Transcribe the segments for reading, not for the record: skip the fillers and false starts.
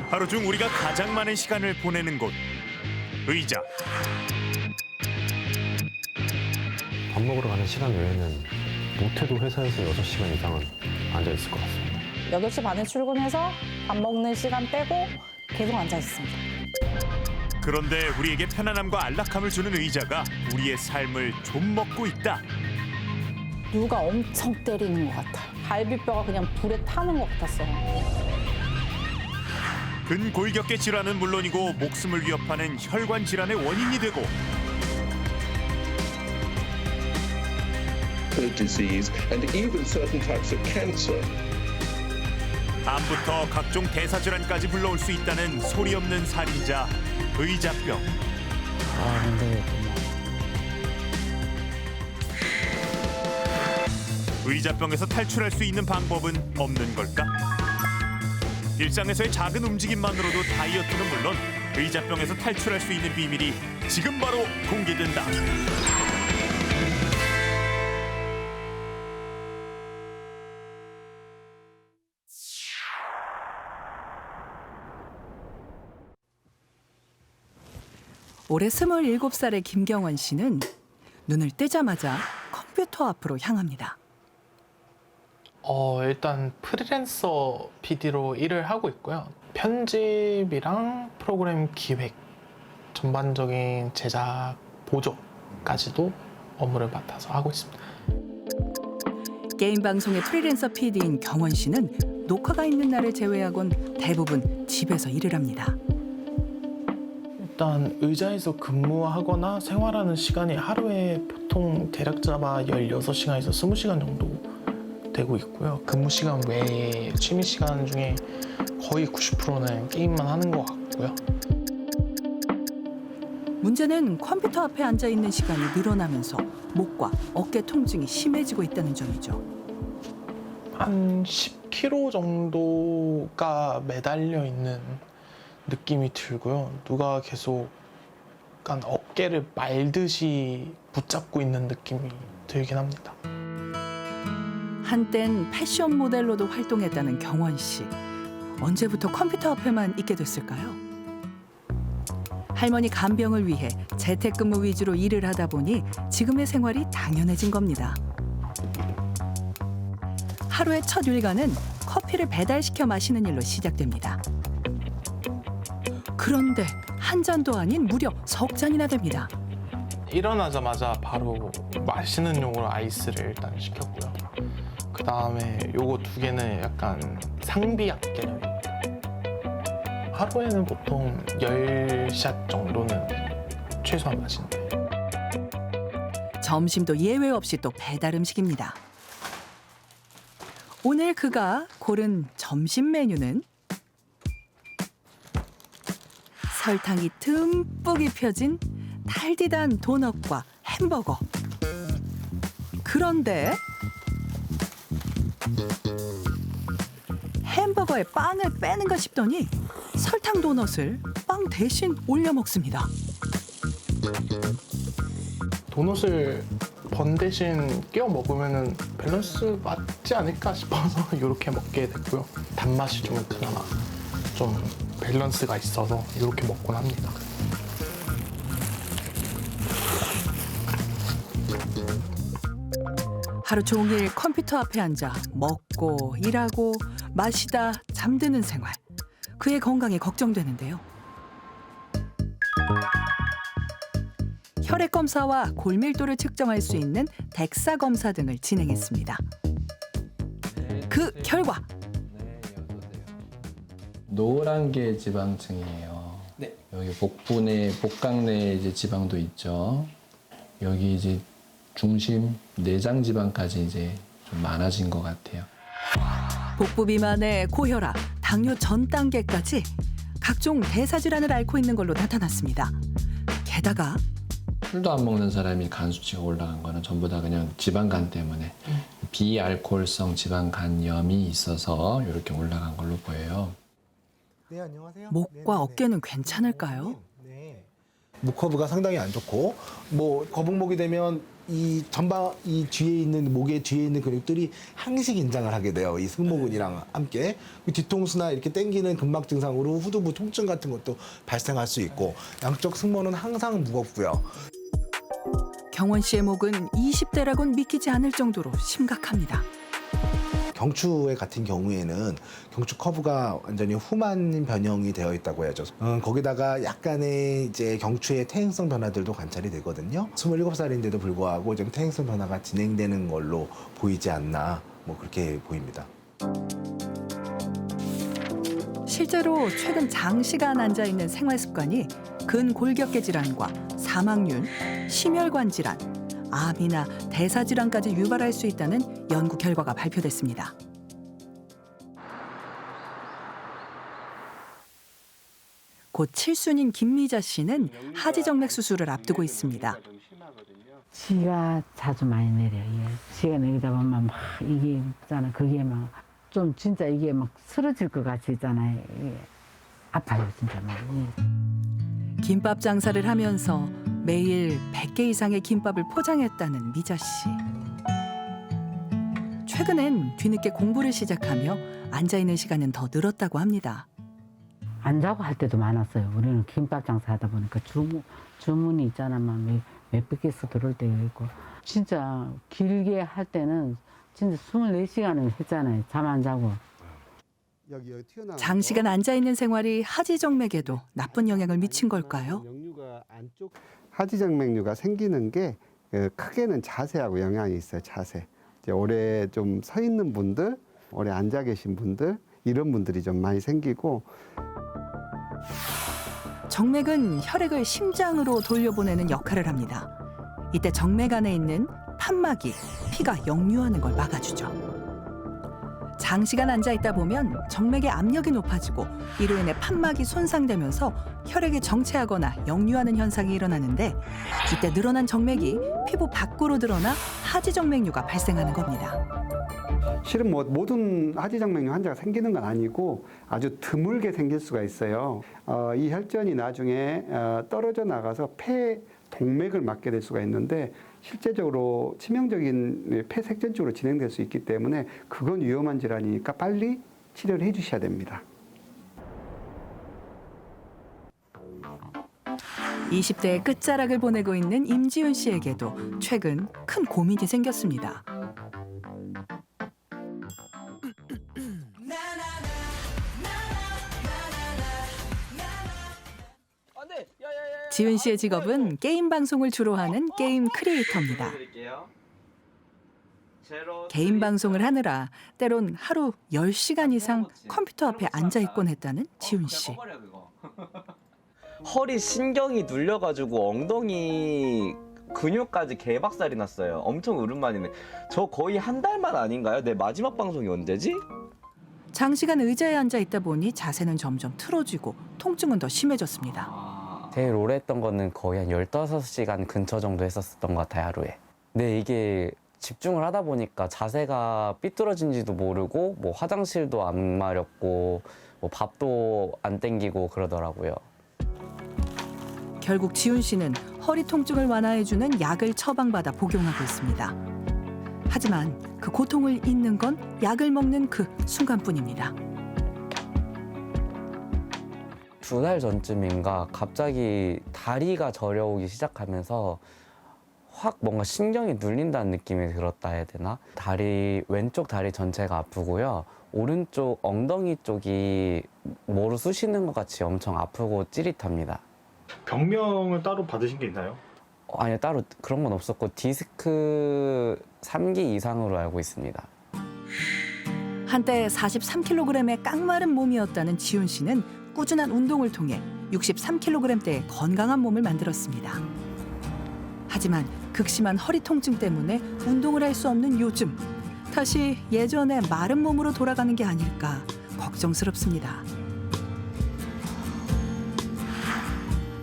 하루 중 우리가 가장 많은 시간을 보내는 곳, 의자. 밥 먹으러 가는 시간 외에는 못해도 회사에서 6시간 이상은 앉아 있을 것 같습니다. 8시 반에 출근해서 밥 먹는 시간 빼고 계속 앉아 있습니다. 그런데 우리에게 편안함과 안락함을 주는 의자가 우리의 삶을 좀 먹고 있다. 누가 엄청 때리는 것 같아요. 갈비뼈가 그냥 불에 타는 것 같았어요. 근골격계 질환은 물론이고 목숨을 위협하는 혈관 질환의 원인이 되고 heart disease, and even certain types of cancer. 암부터 각종 대사질환까지 불러올 수 있다는 소리 없는 살인자, 의자병. 의자병에서 탈출할 수 있는 방법은 없는 걸까? 일상에서의 작은 움직임만으로도 다이어트는 물론 의자병에서 탈출할 수 있는 비밀이 지금 바로 공개된다. 올해 27살의 김경원 씨는 눈을 뜨자마자 컴퓨터 앞으로 향합니다. 일단 프리랜서 PD로 일을 하고 있고요. 편집이랑 프로그램 기획, 전반적인 제작 보조까지도 업무를 맡아서 하고 있습니다. 게임 방송의 프리랜서 PD인 경원 씨는 녹화가 있는 날을 제외하곤 대부분 집에서 일을 합니다. 일단 의자에서 근무하거나 생활하는 시간이 하루에 보통 대략 잡아 16시간에서 20시간 정도 되고 있고요. 근무 시간 외에 취미 시간 중에 거의 90%는 게임만 하는 것 같고요. 문제는 컴퓨터 앞에 앉아 있는 시간이 늘어나면서 목과 어깨 통증이 심해지고 있다는 점이죠. 한 10kg 정도가 매달려 있는 느낌이 들고요. 누가 계속 약간 어깨를 말듯이 붙잡고 있는 느낌이 들긴 합니다. 한땐 패션 모델로도 활동했다는 경원 씨. 언제부터 컴퓨터 앞에만 있게 됐을까요? 할머니 간병을 위해 재택근무 위주로 일을 하다 보니 지금의 생활이 당연해진 겁니다. 하루의 첫 일과는 커피를 배달시켜 마시는 일로 시작됩니다. 그런데 한 잔도 아닌 무려 석 잔이나 됩니다. 일어나자마자 바로 마시는 용으로 아이스를 일단 시켰고요. 그 다음에 요거 2개는 약간 상비약 개념입니다. 하루에는 보통 10샷 정도는 최소한 마시는데. 점심도 예외 없이 또 배달 음식입니다. 오늘 그가 고른 점심 메뉴는 설탕이 듬뿍 입혀진 달디단 도넛과 햄버거. 그런데 햄버거에 빵을 빼는가 싶더니 설탕 도넛을 빵 대신 올려 먹습니다. 도넛을 번 대신 끼워 먹으면 밸런스 맞지 않을까 싶어서 이렇게 먹게 됐고요. 단맛이 좀 그나마 좀 밸런스가 있어서 이렇게 먹곤 합니다. 하루 종일 컴퓨터 앞에 앉아 먹고 일하고 마시다 잠드는 생활. 그의 건강이 걱정되는데요. 혈액 검사와 골밀도를 측정할 수 있는 덱사 검사 등을 진행했습니다. 그 결과 노란 게 지방층이에요. 네. 여기 복강 내에 이제 지방도 있죠. 여기 이제 중심 내장 지방까지 이제 좀 많아진 것 같아요. 복부 비만에 고혈압, 당뇨 전 단계까지 각종 대사질환을 앓고 있는 걸로 나타났습니다. 게다가 술도 안 먹는 사람이 간 수치가 올라간 거는 전부 다 그냥 지방간 때문에 비알코올성 지방간염이 있어서 이렇게 올라간 걸로 보여요. 네, 안녕하세요. 목과 어깨는 괜찮을까요? 네. 목커브가 상당히 안 좋고 뭐 거북목이 되면 이 전방 이 뒤에 있는 목의 뒤에 있는 근육들이 항시 긴장을 하게 돼요. 이 승모근이랑 함께 뒤통수나 이렇게 당기는 근막 증상으로 후두부 통증 같은 것도 발생할 수 있고 양쪽 승모는 항상 무겁고요. 경원 씨의 목은 20대라고는 믿기지 않을 정도로 심각합니다. 경추의 같은 경우에는 경추 커브가 완전히 후만 변형이 되어 있다고 해야죠. 거기다가 약간의 이제 경추의 퇴행성 변화들도 관찰이 되거든요. 27살인데도 불구하고 좀 퇴행성 변화가 진행되는 걸로 보이지 않나 뭐 그렇게 보입니다. 실제로 최근 장시간 앉아 있는 생활 습관이 근골격계 질환과 사망률, 심혈관 질환, 암이나 대사 질환까지 유발할 수 있다는 연구 결과가 발표됐습니다. 곧 칠순인 김미자 씨는 하지정맥 수술을 앞두고 있습니다. 지가 자주 많이 내려요. 지가 내리다 보면 막 이게 있잖아. 그게 막 좀 진짜 이게 막 쓰러질 것 같이 있잖아요. 이게 아파요 진짜 막. 김밥 장사를 하면서 매일 100개 이상의 김밥을 포장했다는 미자 씨. 최근엔 뒤늦게 공부를 시작하며 앉아있는 시간은 더 늘었다고 합니다. 안 자고 할 때도 많았어요. 우리는 김밥 장사하다 보니까 주문이 있잖아. 막 몇백 개씩 들어올 때가 있고. 진짜 길게 할 때는 진짜 24시간을 했잖아요. 잠 안 자고. 장시간 앉아있는 생활이 하지정맥에도 나쁜 영향을 미친 걸까요? 하지정맥류가 생기는 게 크게는 자세하고 영향이 있어요. 자세. 이제 오래 좀 서 있는 분들, 오래 앉아 계신 분들 이런 분들이 좀 많이 생기고. 정맥은 혈액을 심장으로 돌려보내는 역할을 합니다. 이때 정맥 안에 있는 판막이 피가 역류하는 걸 막아주죠. 장시간 앉아있다 보면 정맥의 압력이 높아지고 이로 인해 판막이 손상되면서 혈액이 정체하거나 역류하는 현상이 일어나는데 이때 늘어난 정맥이 피부 밖으로 드러나 하지정맥류가 발생하는 겁니다. 실은 뭐 모든 하지정맥류 환자가 생기는 건 아니고 아주 드물게 생길 수가 있어요. 이 혈전이 나중에 떨어져 나가서 폐 동맥을 막게 될 수가 있는데 실제적으로 치명적인 폐색전 쪽으로 진행될 수 있기 때문에 그건 위험한 질환이니까 빨리 치료를 해주셔야 됩니다. 20대의 끝자락을 보내고 있는 임지훈 씨에게도 최근 큰 고민이 생겼습니다. 지훈 씨의 직업은 게임 방송을 주로 하는 게임 크리에이터입니다. 개인 방송을 하느라 때론 하루 10시간 이상 컴퓨터 앞에 앉아 있곤 했다는 지훈 씨. 허리 신경이 눌려가지고 엉덩이 근육까지 개박살이 났어요. 엄청 오랜만이네. 저 거의 한 달만 아닌가요? 내 마지막 방송이 언제지? 장시간 의자에 앉아 있다 보니 자세는 점점 틀어지고 통증은 더 심해졌습니다. 제일 오래 했던 거는 거의 한 15시간 근처 정도 했었던 것 같아요, 하루에. 근데 이게 집중을 하다 보니까 자세가 삐뚤어진지도 모르고 뭐 화장실도 안 마렵고 뭐 밥도 안 땡기고 그러더라고요. 결국 지훈 씨는 허리 통증을 완화해주는 약을 처방받아 복용하고 있습니다. 하지만 그 고통을 잊는 건 약을 먹는 그 순간뿐입니다. 2달 전쯤인가 갑자기 다리가 저려오기 시작하면서 확 뭔가 신경이 눌린다는 느낌이 들었다 해야 되나? 왼쪽 다리 전체가 아프고요. 오른쪽 엉덩이 쪽이 뭐로 쑤시는 것 같이 엄청 아프고 찌릿합니다. 병명을 따로 받으신 게 있나요? 아니요, 따로 그런 건 없었고 디스크 3기 이상으로 알고 있습니다. 한때 43kg의 깡마른 몸이었다는 지훈 씨는 꾸준한 운동을 통해 63kg대의 건강한 몸을 만들었습니다. 하지만 극심한 허리 통증 때문에 운동을 할 수 없는 요즘 다시 예전의 마른 몸으로 돌아가는 게 아닐까 걱정스럽습니다.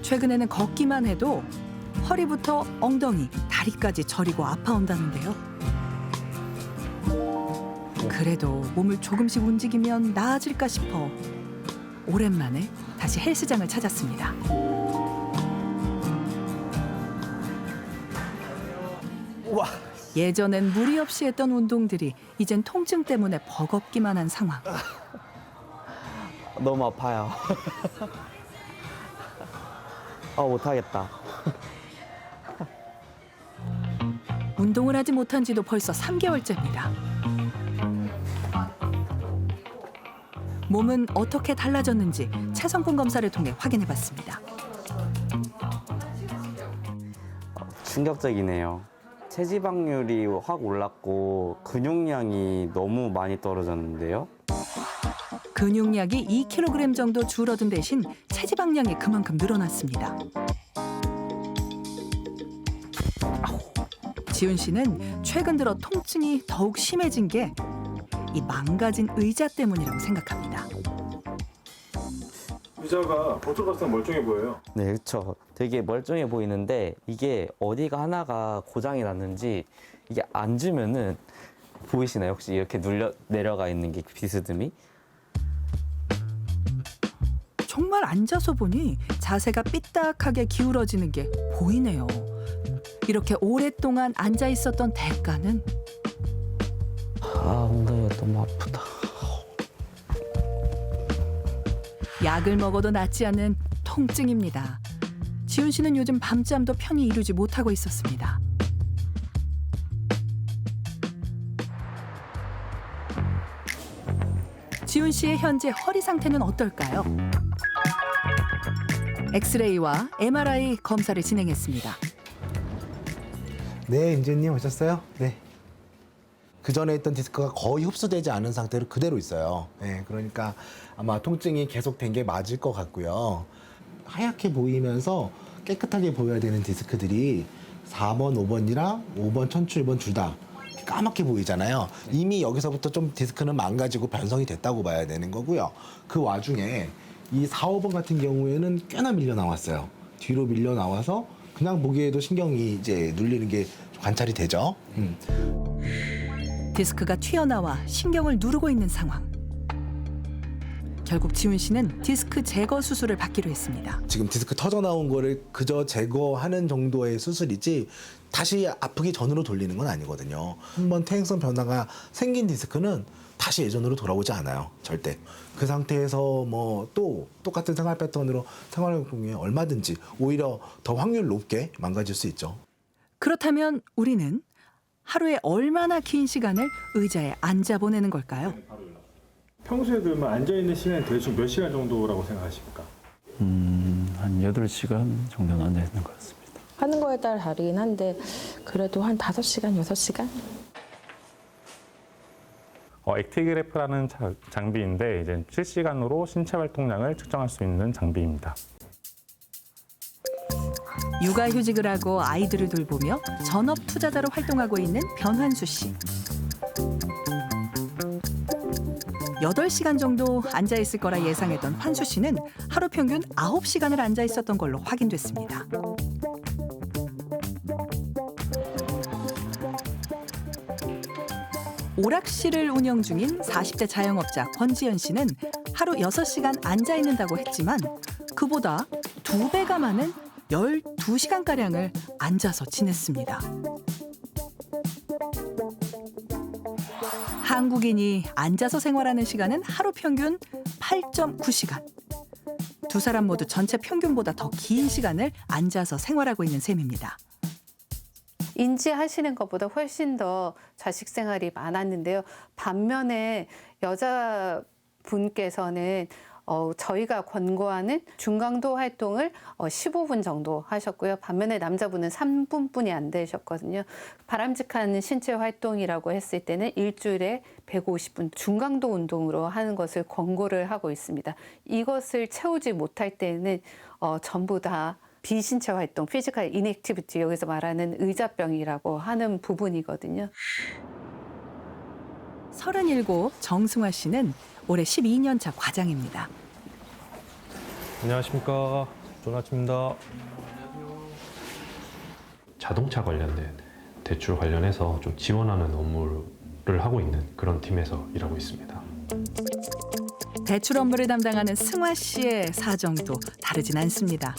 최근에는 걷기만 해도 허리부터 엉덩이, 다리까지 저리고 아파온다는데요. 그래도 몸을 조금씩 움직이면 나아질까 싶어 오랜만에 다시 헬스장을 찾았습니다. 예전엔 무리 없이 했던 운동들이 이젠 통증 때문에 버겁기만 한 상황. 너무 아파요. 못하겠다. 운동을 하지 못한 지도 벌써 3개월째입니다. 몸은 어떻게 달라졌는지 체성분 검사를 통해 확인해봤습니다. 충격적이네요. 체지방률이 확 올랐고 근육량이 너무 많이 떨어졌는데요. 근육량이 2kg 정도 줄어든 대신 체지방량이 그만큼 늘어났습니다. 지훈 씨는 최근 들어 통증이 더욱 심해진 게 이 망가진 의자 때문이라고 생각합니다. 의자가 보통 봤을 때 멀쩡해 보여요. 네, 그렇죠. 되게 멀쩡해 보이는데 이게 어디가 하나가 고장이 났는지 이게 앉으면은 보이시나요? 혹시 이렇게 내려가 있는 게 비스듬히? 정말 앉아서 보니 자세가 삐딱하게 기울어지는 게 보이네요. 이렇게 오랫동안 앉아 있었던 대가는 엉덩이가 너무 아프다. 약을 먹어도 낫지 않는 통증입니다. 지훈 씨는 요즘 밤잠도 편히 이루지 못하고 있었습니다. 지훈 씨의 현재 허리 상태는 어떨까요? 엑스레이와 MRI 검사를 진행했습니다. 네, 인재님 오셨어요? 네. 그 전에 있던 디스크가 거의 흡수되지 않은 상태로 그대로 있어요. 네, 그러니까 아마 통증이 계속된 게 맞을 것 같고요. 하얗게 보이면서 깨끗하게 보여야 되는 디스크들이 4번, 5번이랑 5번, 천추 1번 둘 다 까맣게 보이잖아요. 이미 여기서부터 좀 디스크는 망가지고 변성이 됐다고 봐야 되는 거고요. 그 와중에 이 4, 5번 같은 경우에는 꽤나 밀려 나왔어요. 뒤로 밀려 나와서 그냥 보기에도 신경이 이제 눌리는 게 관찰이 되죠. 디스크가 튀어나와 신경을 누르고 있는 상황. 결국 지훈 씨는 디스크 제거 수술을 받기로 했습니다. 지금 디스크 터져 나온 거를 그저 제거하는 정도의 수술이지 다시 아프기 전으로 돌리는 건 아니거든요. 한번 퇴행성 변화가 생긴 디스크는 다시 예전으로 돌아오지 않아요. 절대. 그 상태에서 뭐 또 똑같은 생활 패턴으로 생활하는 경우에 얼마든지 오히려 더 확률 높게 망가질 수 있죠. 그렇다면 우리는 하루에 얼마나 긴 시간을 의자에 앉아 보내는 걸까요? 평소에 그러면 앉아있는 시간이 대충 몇 시간 정도라고 생각하십니까? 한 8시간 정도는 앉아있는 것 같습니다. 하는 거에 따라 다르긴 한데 그래도 한 5시간, 6시간? 액티그래프라는 장비인데 이제 실시간으로 신체 활동량을 측정할 수 있는 장비입니다. 육아휴직을 하고 아이들을 돌보며 전업 투자자로 활동하고 있는 변환수 씨. 8시간 정도 앉아 있을 거라 예상했던 환수 씨는 하루 평균 9시간을 앉아 있었던 걸로 확인됐습니다. 오락실을 운영 중인 40대 자영업자 권지연 씨는 하루 6시간 앉아 있는다고 했지만 그보다 2배가 많은 12시간가량을 앉아서 지냈습니다. 한국인이 앉아서 생활하는 시간은 하루 평균 8.9시간. 두 사람 모두 전체 평균보다 더 긴 시간을 앉아서 생활하고 있는 셈입니다. 인지하시는 것보다 훨씬 더 자식 생활이 많았는데요. 반면에 여자분께서는 저희가 권고하는 중강도 활동을 15분 정도 하셨고요. 반면에 남자분은 3분뿐이 안 되셨거든요. 바람직한 신체 활동이라고 했을 때는 일주일에 150분 중강도 운동으로 하는 것을 권고를 하고 있습니다. 이것을 채우지 못할 때는 전부 다 비신체 활동, 피지컬 인액티비티, 여기서 말하는 의자병이라고 하는 부분이거든요. 37 정승화 씨는 올해 12년 차 과장입니다. 안녕하십니까. 좋은 아침입니다. 자동차 관련된 대출 관련해서 좀 지원하는 업무를 하고 있는 그런 팀에서 일하고 있습니다. 대출 업무를 담당하는 승화 씨의 사정도 다르진 않습니다.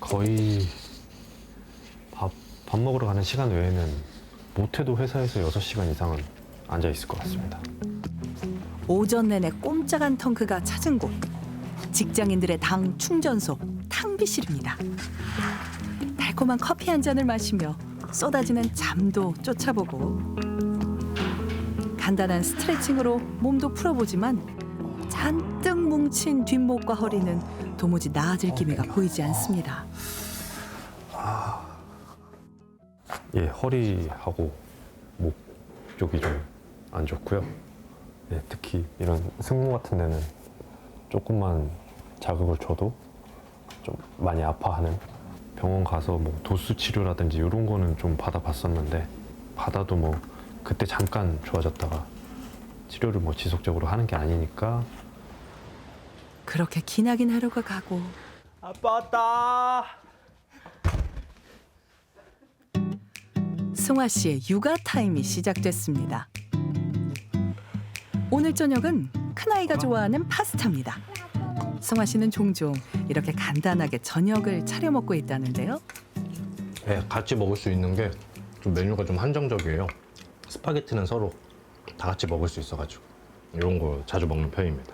거의 밥 먹으러 가는 시간 외에는 못해도 회사에서 6시간 이상은 앉아 있을 것 같습니다. 오전 내내 꼼짝한 텅크가 찾은 곳. 직장인들의 당 충전소 탕비실입니다. 달콤한 커피 한 잔을 마시며 쏟아지는 잠도 쫓아보고 간단한 스트레칭으로 몸도 풀어보지만 잔뜩 뭉친 뒷목과 허리는 도무지 나아질 기미가 보이지 않습니다. 예, 허리하고 목 쪽이 좀 안 좋고요. 예, 특히 이런 승모 같은 데는 조금만 자극을 줘도 좀 많이 아파하는, 병원 가서 뭐 도수 치료라든지 이런 거는 좀 받아봤었는데 받아도 뭐 그때 잠깐 좋아졌다가 치료를 뭐 지속적으로 하는 게 아니니까. 그렇게 기나긴 하루가 가고 아빠 왔다. 승화 씨의 육아 타임이 시작됐습니다. 오늘 저녁은 큰아이가 좋아하는 파스타입니다. 승화 씨는 종종 이렇게 간단하게 저녁을 차려 먹고 있다는데요. 네, 같이 먹을 수 있는 게 좀 메뉴가 좀 한정적이에요. 스파게티는 서로 다 같이 먹을 수 있어가지고 이런 거 자주 먹는 편입니다.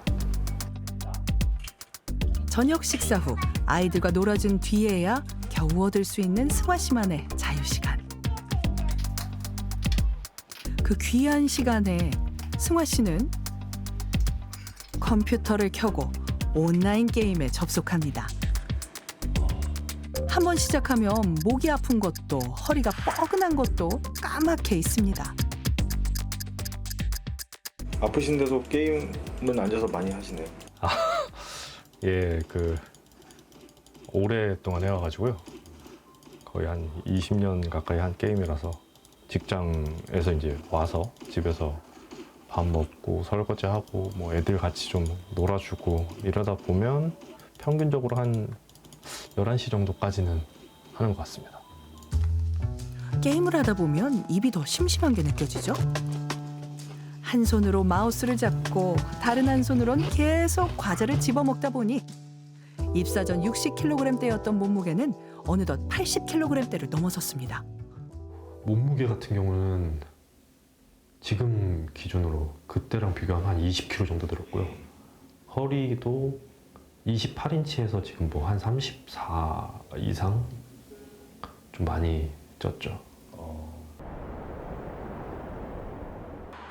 저녁 식사 후 아이들과 놀아준 뒤에야 겨우 얻을 수 있는 승화 씨만의 자유시간. 그 귀한 시간에 승화 씨는 컴퓨터를 켜고 온라인 게임에 접속합니다. 한 번 시작하면 목이 아픈 것도 허리가 뻐근한 것도 까맣게 있습니다. 아프신데도 게임은 앉아서 많이 하시네요. 예, 오랫동안 해와가지고요. 거의 한 20년 가까이 한 게임이라서 직장에서 이제 와서 집에서 밥 먹고 설거지하고 뭐 애들 같이 좀 놀아주고 이러다 보면 평균적으로 한 11시 정도까지는 하는 것 같습니다. 게임을 하다 보면 입이 더 심심한 게 느껴지죠? 한 손으로 마우스를 잡고 다른 한 손으론 계속 과자를 집어먹다 보니 입사 전 60kg대였던 몸무게는 어느덧 80kg대를 넘어섰습니다. 몸무게 같은 경우는 지금 기준으로 그때랑 비교하면 한 20kg 정도 늘었고요. 허리도 28인치에서 지금 뭐 한 34 이상 좀 많이 쪘죠.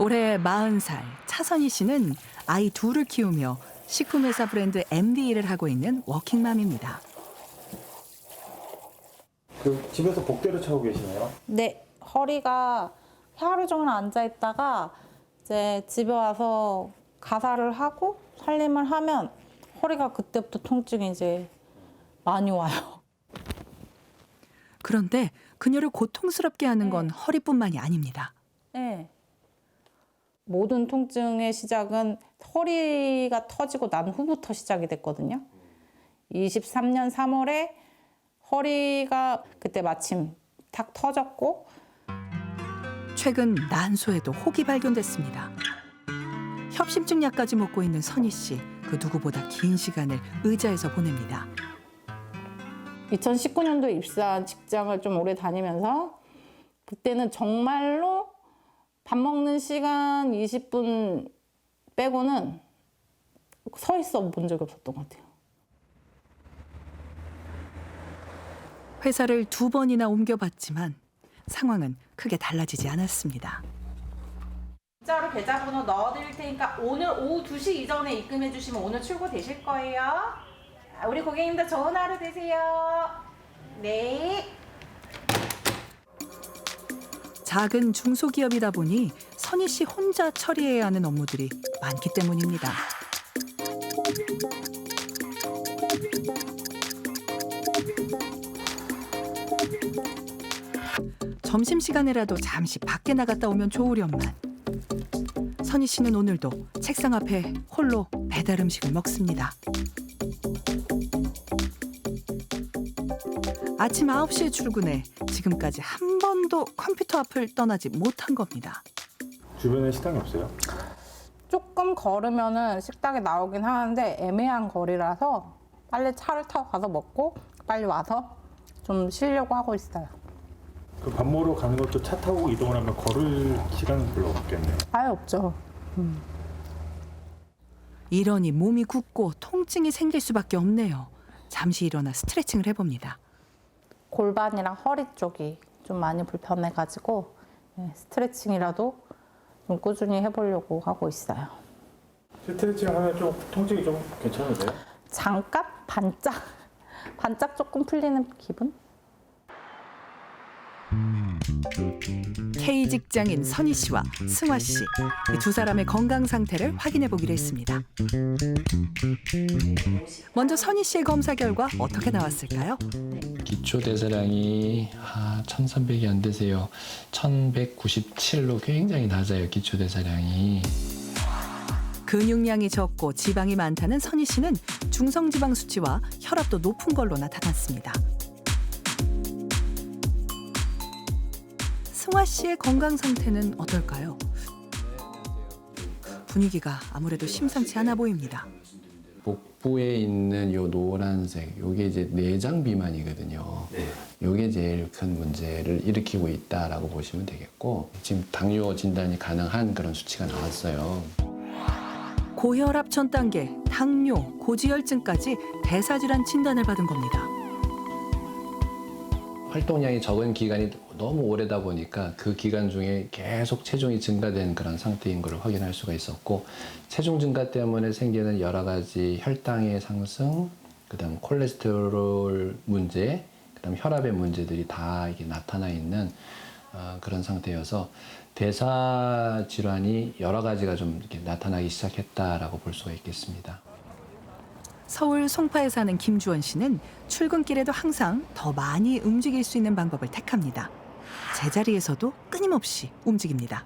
올해 40살 차선희 씨는 아이 둘을 키우며 식품회사 브랜드 MD 일을 하고 있는 워킹맘입니다. 집에서 복대를 차고 계시나요? 네, 허리가 하루 종일 앉아 있다가 이제 집에 와서 가사를 하고 살림을 하면 허리가 그때부터 통증이 이제 많이 와요. 그런데 그녀를 고통스럽게 하는 건 허리뿐만이 아닙니다. 네. 모든 통증의 시작은 허리가 터지고 난 후부터 시작이 됐거든요. 23년 3월에 허리가 그때 마침 탁 터졌고 최근 난소에도 혹이 발견됐습니다. 협심증 약까지 먹고 있는 선희 씨, 그 누구보다 긴 시간을 의자에서 보냅니다. 2019년도에 입사한 직장을 좀 오래 다니면서 그때는 정말로 밥 먹는 시간 20분 빼고는 서 있어 본 적이 없었던 것 같아요. 회사를 2번이나 옮겨봤지만 상황은 크게 달라지지 않았습니다. 문자로 계좌번호 넣어드릴 테니까 오늘 오후 2시 이전에 입금해 주시면 오늘 출고되실 거예요. 우리 고객님들 좋은 하루 되세요. 네. 작은 중소기업이다 보니 선희 씨 혼자 처리해야 하는 업무들이 많기 때문입니다. 점심시간에라도 잠시 밖에 나갔다 오면 좋으련만 선희 씨는 오늘도 책상 앞에 홀로 배달 음식을 먹습니다. 아침 9시에 출근해 지금까지 한 번도 컴퓨터 앞을 떠나지 못한 겁니다. 주변에 식당이 없어요? 조금 걸으면은 식당에 나오긴 하는데 애매한 거리라서 빨리 차를 타고 가서 먹고 빨리 와서 좀 쉬려고 하고 있어요. 그 밥 먹으러 가는 것도 차 타고 이동을 하면 걸을 시간은 별로 없겠네요. 아예 없죠. 이러니 몸이 굳고 통증이 생길 수밖에 없네요. 잠시 일어나 스트레칭을 해봅니다. 골반이랑 허리 쪽이 좀 많이 불편해가지고 스트레칭이라도 좀 꾸준히 해보려고 하고 있어요. 스트레칭 하면 좀 통증이 좀 괜찮으세요? 잠깐 반짝 조금 풀리는 기분? K 직장인 선희 씨와 승화 씨, 이 두 사람의 건강 상태를 확인해 보기로 했습니다. 먼저 선희 씨의 검사 결과 어떻게 나왔을까요? 기초 대사량이 1,300이 안 되세요. 1,197로 굉장히 낮아요. 기초 대사량이. 근육량이 적고 지방이 많다는 선희 씨는 중성지방 수치와 혈압도 높은 걸로 나타났습니다. 승화 씨의 건강 상태는 어떨까요? 분위기가 아무래도 심상치 않아 보입니다. 복부에 있는 요 노란색, 요게 이제 내장 비만이거든요. 요게 제일 큰 문제를 일으키고 있다라고 보시면 되겠고, 지금 당뇨 진단이 가능한 그런 수치가 나왔어요. 고혈압 전 단계, 당뇨, 고지혈증까지 대사질환 진단을 받은 겁니다. 활동량이 적은 기간이 너무 오래다 보니까 그 기간 중에 계속 체중이 증가된 그런 상태인 걸 확인할 수가 있었고, 체중 증가 때문에 생기는 여러 가지 혈당의 상승, 그다음 콜레스테롤 문제, 그다음 혈압의 문제들이 다 이게 나타나 있는 그런 상태여서 대사 질환이 여러 가지가 좀 이렇게 나타나기 시작했다라고 볼 수가 있겠습니다. 서울 송파에 사는 김주원 씨는 출근길에도 항상 더 많이 움직일 수 있는 방법을 택합니다. 제자리에서도 끊임없이 움직입니다.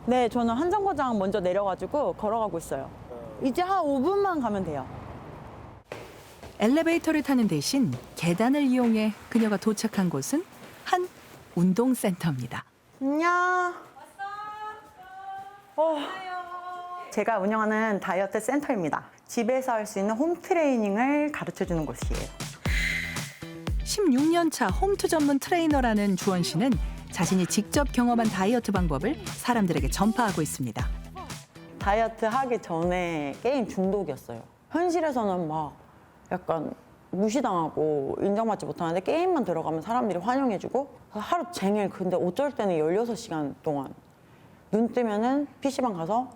네, 저는 한 정거장 먼저 내려가지고 걸어가고 있어요. 이제 한 5분만 가면 돼요. 엘리베이터를 타는 대신 계단을 이용해 그녀가 도착한 곳은 한 운동센터입니다. 안녕. 제가 운영하는 다이어트 센터입니다. 집에서 할 수 있는 홈 트레이닝을 가르쳐주는 곳이에요. 16년 차 홈트 전문 트레이너라는 주원 씨는 자신이 직접 경험한 다이어트 방법을 사람들에게 전파하고 있습니다. 다이어트 하기 전에 게임 중독이었어요. 현실에서는 막 약간 무시당하고 인정받지 못하는데 게임만 들어가면 사람들이 환영해주고 하루 종일 근데 어쩔 때는 16시간 동안 눈 뜨면은 PC방 가서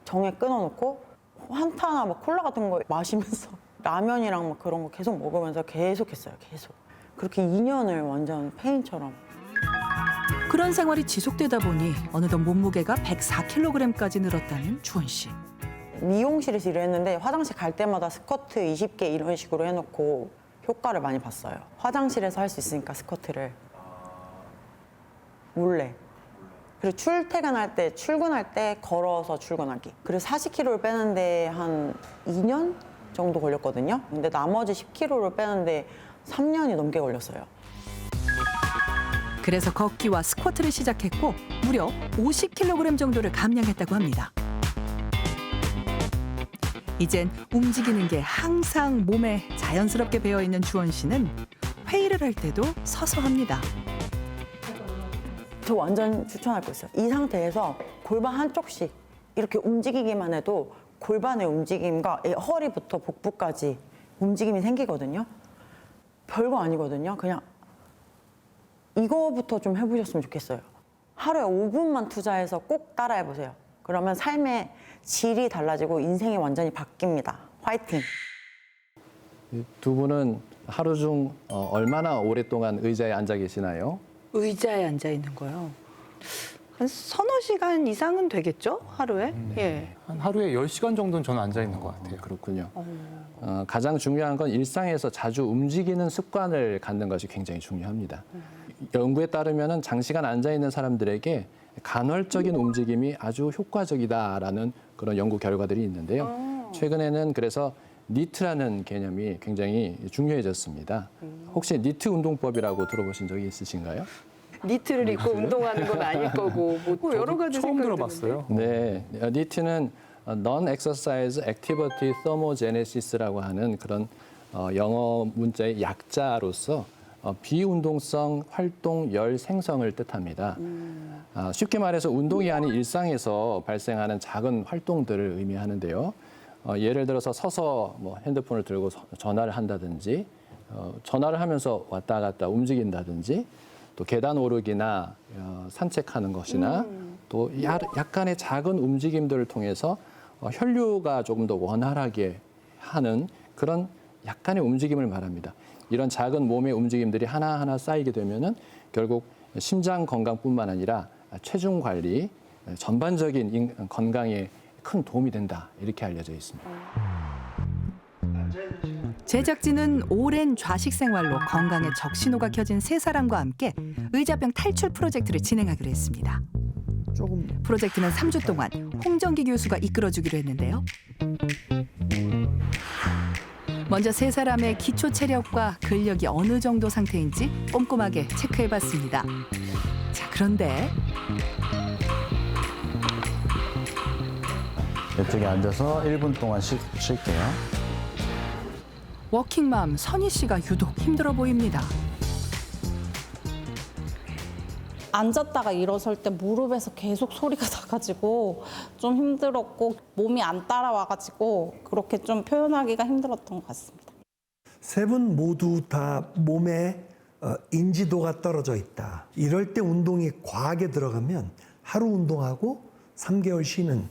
정액 끊어놓고 한타나 막 콜라 같은 거 마시면서 라면이랑 막 그런 거 계속 먹으면서 계속 했어요. 계속. 그렇게 2년을 완전 페인처럼. 그런 생활이 지속되다 보니 어느덧 몸무게가 104kg까지 늘었다는 주원 씨. 미용실에서 일했는데 화장실 갈 때마다 스쿼트 20개 이런 식으로 해놓고 효과를 많이 봤어요. 화장실에서 할 수 있으니까 스쿼트를. 몰래. 그리고 출퇴근할 때, 출근할 때 걸어서 출근하기. 그리고 40kg를 빼는데 한 2년 정도 걸렸거든요. 근데 나머지 10kg를 빼는데 3년이 넘게 걸렸어요. 그래서 걷기와 스쿼트를 시작했고 무려 50kg 정도를 감량했다고 합니다. 이젠 움직이는 게 항상 몸에 자연스럽게 배어있는 주원 씨는 회의를 할 때도 서서 합니다. 저 완전 추천할 거 있어요. 이 상태에서 골반 한쪽씩 이렇게 움직이기만 해도 골반의 움직임과 허리부터 복부까지 움직임이 생기거든요. 별거 아니거든요. 그냥 이거부터 좀 해보셨으면 좋겠어요. 하루에 5분만 투자해서 꼭 따라해보세요. 그러면 삶의 질이 달라지고 인생이 완전히 바뀝니다. 화이팅! 두 분은 하루 중 얼마나 오랫동안 의자에 앉아 계시나요? 의자에 앉아 있는 거요. 한 서너 시간 이상은 되겠죠? 하루에? 예. 한 하루에 10시간 정도는 저는 앉아 있는 것 같아요. 그렇군요. 가장 중요한 건 일상에서 자주 움직이는 습관을 갖는 것이 굉장히 중요합니다. 연구에 따르면 장시간 앉아 있는 사람들에게 간헐적인 움직임이 아주 효과적이다라는 그런 연구 결과들이 있는데요. 최근에는 그래서 니트라는 개념이 굉장히 중요해졌습니다. 혹시 니트 운동법이라고 들어보신 적이 있으신가요? 니트를 입고 운동하는 건 아닐 거고 뭐 여러 가지 처음 생각이 들어봤어요. 네, 니트는 Non-Exercise Activity Thermogenesis라고 하는 그런 영어 문자의 약자로서 비운동성 활동열 생성을 뜻합니다. 쉽게 말해서 운동이 아닌 일상에서 발생하는 작은 활동들을 의미하는데요. 예를 들어서 서서 뭐 핸드폰을 들고 전화를 한다든지, 전화를 하면서 왔다 갔다 움직인다든지, 또 계단 오르기나 산책하는 것이나 또 약간의 작은 움직임들을 통해서 혈류가 조금 더 원활하게 하는 그런 약간의 움직임을 말합니다. 이런 작은 몸의 움직임들이 하나하나 쌓이게 되면은 결국 심장 건강뿐만 아니라 체중 관리, 전반적인 건강에 큰 도움이 된다, 이렇게 알려져 있습니다. 제작진은 오랜 좌식 생활로 건강에 적신호가 켜진 세 사람과 함께 의자병 탈출 프로젝트를 진행하기로 했습니다. 프로젝트는 3주 동안 홍정기 교수가 이끌어주기로 했는데요. 먼저 세 사람의 기초 체력과 근력이 어느 정도 상태인지 꼼꼼하게 체크해봤습니다. 자, 그런데 이쪽에 앉아서 1분 동안 쉴게요. 워킹맘 선희 씨가 유독 힘들어 보입니다. 앉았다가 일어설 때 무릎에서 계속 소리가 나가지고 좀 힘들었고 몸이 안 따라와가지고 그렇게 좀 표현하기가 힘들었던 것 같습니다. 세 분 모두 다 몸에 인지도가 떨어져 있다. 이럴 때 운동이 과하게 들어가면 하루 운동하고 3개월 쉬는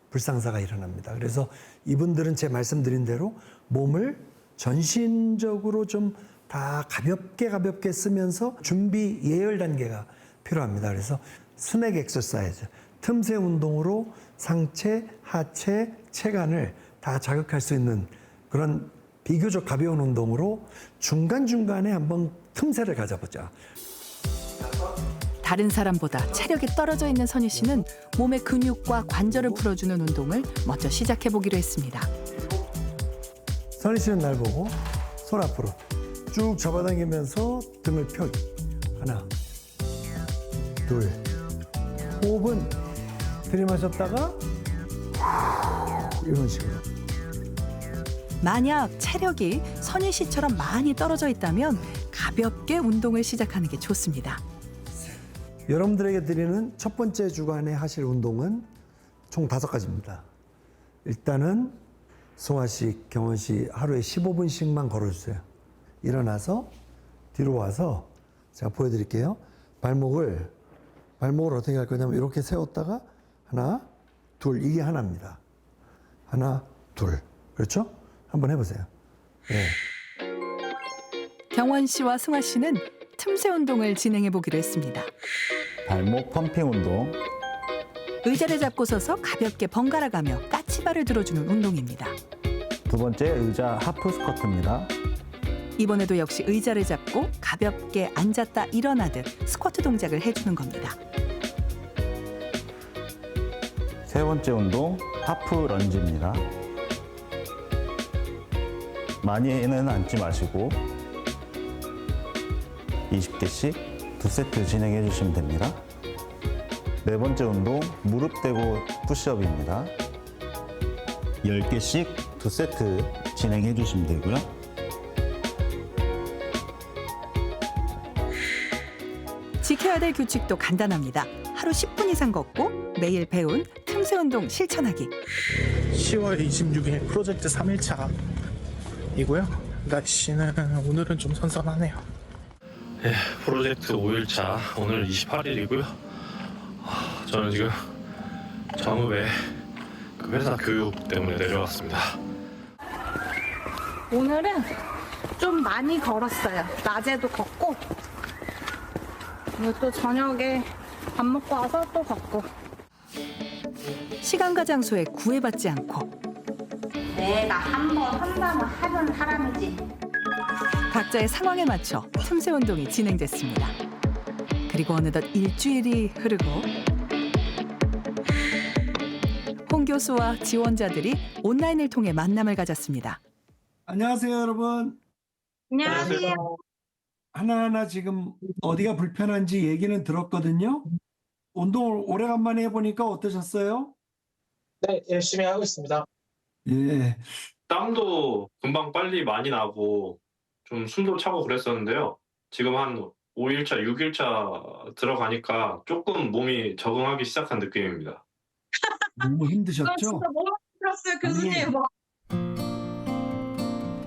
불상사가 일어납니다. 그래서 이분들은 제 말씀드린 대로 몸을 전신적으로 좀 다 가볍게 쓰면서 준비 예열 단계가 필요합니다. 그래서 스낵 엑서사이즈, 틈새 운동으로 상체, 하체, 체간을 다 자극할 수 있는 그런 비교적 가벼운 운동으로 중간중간에 한번 틈새를 가져보자. 다른 사람보다 체력이 떨어져 있는 선희 씨는 몸의 근육과 관절을 풀어주는 운동을 먼저 시작해보기로 했습니다. 선희 씨는 날 보고 손 앞으로 쭉 잡아당기면서 등을 펴기. 하나, 둘, 호흡은 들이마셨다가 이런 식으로. 만약 체력이 선희 씨처럼 많이 떨어져 있다면 가볍게 운동을 시작하는 게 좋습니다. 여러분들에게 드리는 첫 번째 주간에 하실 운동은 총 5가지입니다. 일단은 송아 씨, 경원 씨 하루에 15분씩만 걸어주세요. 일어나서 뒤로 와서 제가 보여드릴게요. 발목을 어떻게 할 거냐면 이렇게 세웠다가 하나, 둘, 이게 하나입니다. 하나, 둘. 그렇죠? 한번 해보세요. 네. 경원 씨와 승화 씨는 틈새 운동을 진행해 보기로 했습니다. 발목 펌핑 운동. 의자를 잡고 서서 가볍게 번갈아 가며 까치발을 들어주는 운동입니다. 두 번째 의자 하프 스쿼트입니다. 이번에도 역시 의자를 잡고 가볍게 앉았다 일어나듯 스쿼트 동작을 해주는 겁니다. 세 번째 운동 하프 런지입니다. 많이는 앉지 마시고 20개씩 2세트 진행해 주시면 됩니다. 네 번째 운동 무릎 대고 푸시업입니다. 10개씩 2세트 진행해 주시면 되고요. 지켜야 될 규칙도 간단합니다. 하루 10분 이상 걷고 매일 배운 틈새 운동 실천하기. 10월 26일 프로젝트 3일차이고요. 날씨는 오늘은 좀 선선하네요. 예, 프로젝트 5일차 오늘 28일이고요. 저는 지금 정읍에 그 회사 교육 때문에 내려왔습니다. 오늘은 좀 많이 걸었어요. 낮에도 걷고 그리고 또 저녁에 밥 먹고 와서 또 걷고. 시간과 장소에 구애받지 않고 내가 한 번 한다면 하는 사람이지. 각자의 상황에 맞춰 틈새 운동이 진행됐습니다. 그리고 어느덧 일주일이 흐르고 홍 교수와 지원자들이 온라인을 통해 만남을 가졌습니다. 안녕하세요, 여러분. 안녕하세요. 하나하나 지금 어디가 불편한지 얘기는 들었거든요. 운동을 오래간만에 해보니까 어떠셨어요? 네, 열심히 하고 있습니다. 예. 땀도 금방 빨리 많이 나고 좀 숨도 차고 그랬었는데요. 지금 한 5일차, 6일차 들어가니까 조금 몸이 적응하기 시작한 느낌입니다. 너무 힘드셨죠? 진짜 너무 힘들었어요, 교수님.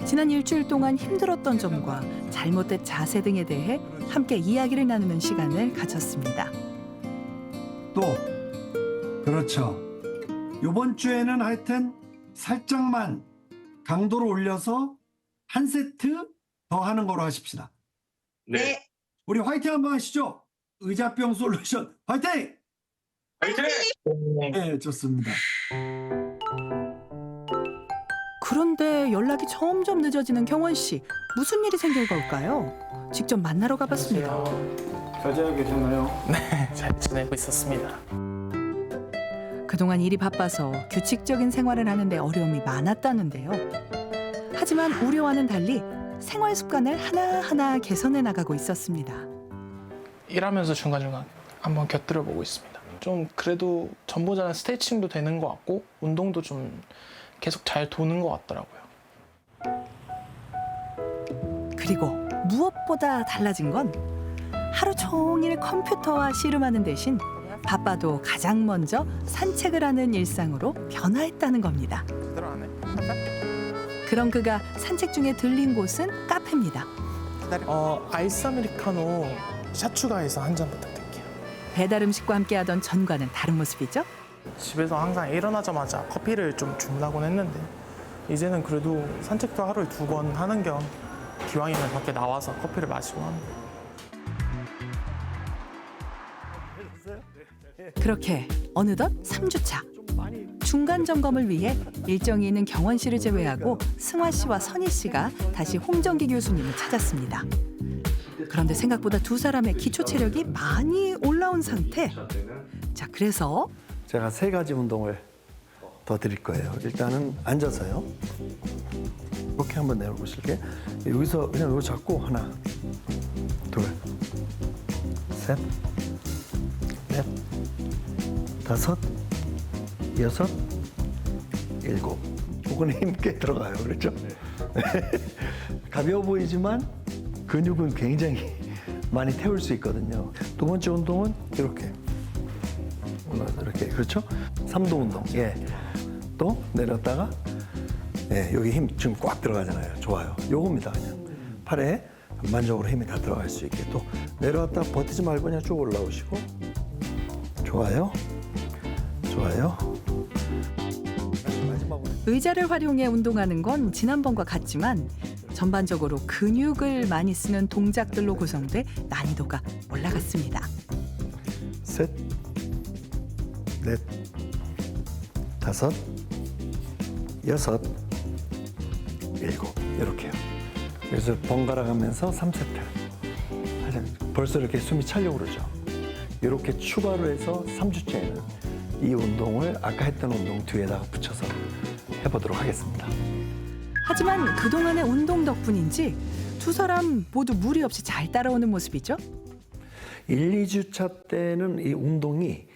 지난 일주일 동안 힘들었던 점과 잘못된 자세 등에 대해 함께 이야기를 나누는 시간을 가졌습니다. 또 그렇죠. 이번 주에는 하여튼 살짝만 강도를 올려서 한 세트 더 하는 거로 하십시다. 네. 우리 화이팅 한번 하시죠. 의자병 솔루션 화이팅! 화이팅! 네, 좋습니다. 그런데 연락이 점점 늦어지는 경원 씨. 무슨 일이 생긴 걸까요? 직접 만나러 가봤습니다. 잘 지내고 계셨나요? 네, 잘 지내고 있었습니다. 그동안 일이 바빠서 규칙적인 생활을 하는데 어려움이 많았다는데요. 하지만 우려와는 달리 생활 습관을 하나하나 개선해 나가고 있었습니다. 일하면서 중간중간 한번 곁들여 보고 있습니다. 좀 그래도 전보다는 스트레칭도 되는 것 같고 운동도 좀 계속 잘 도는 것 같더라고요. 그리고 무엇보다 달라진 건 하루 종일 컴퓨터와 씨름하는 대신 바빠도 가장 먼저 산책을 하는 일상으로 변화했다는 겁니다. 그대로 안 해. 그런 그가 산책 중에 들린 곳은 카페입니다. 아이스 아메리카노 샷 추가해서 한 잔 부탁드릴게요. 배달 음식과 함께하던 전과는 다른 모습이죠. 집에서 항상 일어나자마자 커피를 좀 주문하곤 했는데 이제는 그래도 산책도 하루에 2번 하는 겸 기왕이면 밖에 나와서 커피를 마시고 합니다. 그렇게 어느덧 3주차. 중간 점검을 위해 일정이 있는 경원 씨를 제외하고 승화 씨와 선희 씨가 다시 홍정기 교수님을 찾았습니다. 그런데 생각보다 두 사람의 기초 체력이 많이 올라온 상태. 자, 그래서 제가 3가지 운동을 더 드릴 거예요. 일단은 앉아서요. 이렇게 한번 내려보실게요. 여기서 그냥 이거 잡고 하나, 둘, 셋, 넷, 다섯, 여섯, 일곱. 이거는 힘꽤 들어가요. 그렇죠? 가벼워 보이지만 근육은 굉장히 많이 태울 수 있거든요. 두 번째 운동은 이렇게. 이렇게. 그렇죠? 3도 운동. 예. 또 내렸다가 예, 여기 힘 지금 꽉 들어가잖아요. 좋아요. 요겁니다. 그냥 팔에 전반적으로 힘이 다 들어갈 수 있게. 또 내려왔다 버티지 말고 그냥 쭉 올라오시고. 좋아요. 좋아요. 의자를 활용해 운동하는 건 지난번과 같지만 전반적으로 근육을 많이 쓰는 동작들로 구성돼 난이도가 올라갔습니다. 셋, 넷, 다섯, 여섯, 일곱. 이렇게요. 그래서 번갈아 가면서 3세트. 벌써 이렇게 숨이 차려고 그러죠. 이렇게 추가로 해서 3주째는 이 운동을 아까 했던 운동 뒤에다가 붙여서 해보도록 하겠습니다. 하지만 그동안의 운동 덕분인지 두 사람 모두 무리 없이 잘 따라오는 모습이죠. 1, 2주차 때는 이 운동이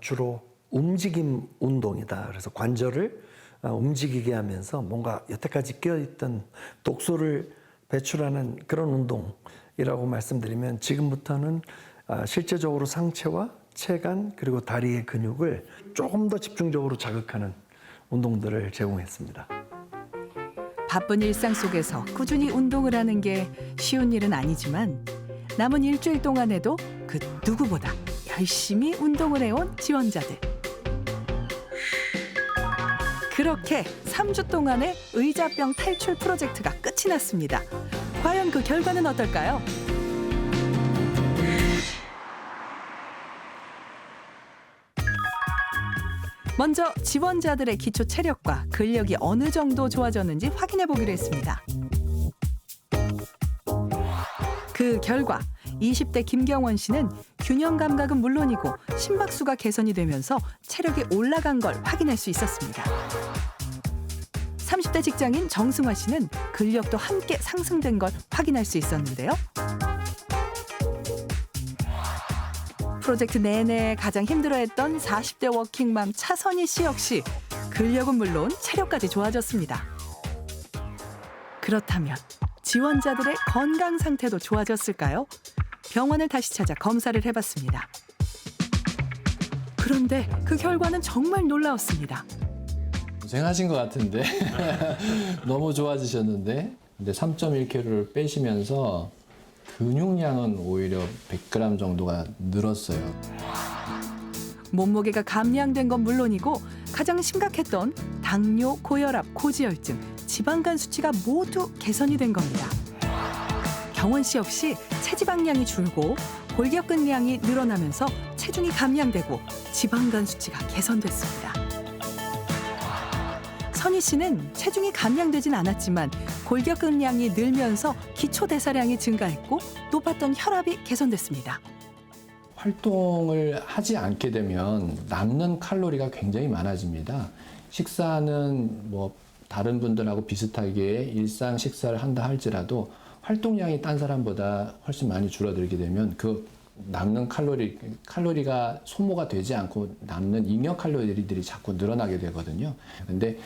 주로 움직임 운동이다. 그래서 관절을 움직이게 하면서 뭔가 여태까지 끼어있던 독소를 배출하는 그런 운동이라고 말씀드리면 지금부터는 실제적으로 상체와 체간 그리고 다리의 근육을 조금 더 집중적으로 자극하는 운동들을 제공했습니다. 바쁜 일상 속에서 꾸준히 운동을 하는 게 쉬운 일은 아니지만 남은 일주일 동안에도 그 누구보다 열심히 운동을 해온 지원자들. 그렇게 3주 동안의 의자병 탈출 프로젝트가 끝이 났습니다. 과연 그 결과는 어떨까요? 먼저 지원자들의 기초 체력과 근력이 어느 정도 좋아졌는지 확인해 보기로 했습니다. 그 결과 20대 김경원 씨는 균형 감각은 물론이고 심박수가 개선이 되면서 체력이 올라간 걸 확인할 수 있었습니다. 30대 직장인 정승화 씨는 근력도 함께 상승된 걸 확인할 수 있었는데요. 프로젝트 내내 가장 힘들어했던 40대 워킹맘 차선희 씨 역시 근력은 물론 체력까지 좋아졌습니다. 그렇다면 지원자들의 건강 상태도 좋아졌을까요? 병원을 다시 찾아 검사를 해봤습니다. 그런데 그 결과는 정말 놀라웠습니다. 고생하신 것 같은데 너무 좋아지셨는데 근데 3.1kg를 빼시면서 근육량은 오히려 100g 정도가 늘었어요. 몸무게가 감량된 건 물론이고 가장 심각했던 당뇨, 고혈압, 고지혈증, 지방간 수치가 모두 개선이 된 겁니다. 경원 씨 역시 체지방량이 줄고 골격근량이 늘어나면서 체중이 감량되고 지방간 수치가 개선됐습니다. 선희 씨는 체중이 감량되진 않았지만 골격근량이 늘면서 기초대사량이 증가했고 높았던 혈압이 개선됐습니다. 활동을 하지 않게 되면 남는 칼로리가 굉장히 많아집니다. 식사는 뭐 다른 분들하고 비슷하게 일상 식사를 한다 할지라도 활동량이 딴 사람보다 훨씬 많이 줄어들게 되면 그 남는 칼로리가 소모가 되지 않고 남는 잉여 칼로리들이 자꾸 늘어나게 되거든요. 근데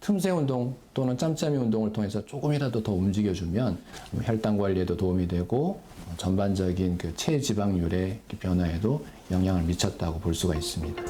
틈새 운동 또는 짬짬이 운동을 통해서 조금이라도 더 움직여주면 혈당 관리에도 도움이 되고 전반적인 그 체지방률의 변화에도 영향을 미쳤다고 볼 수가 있습니다.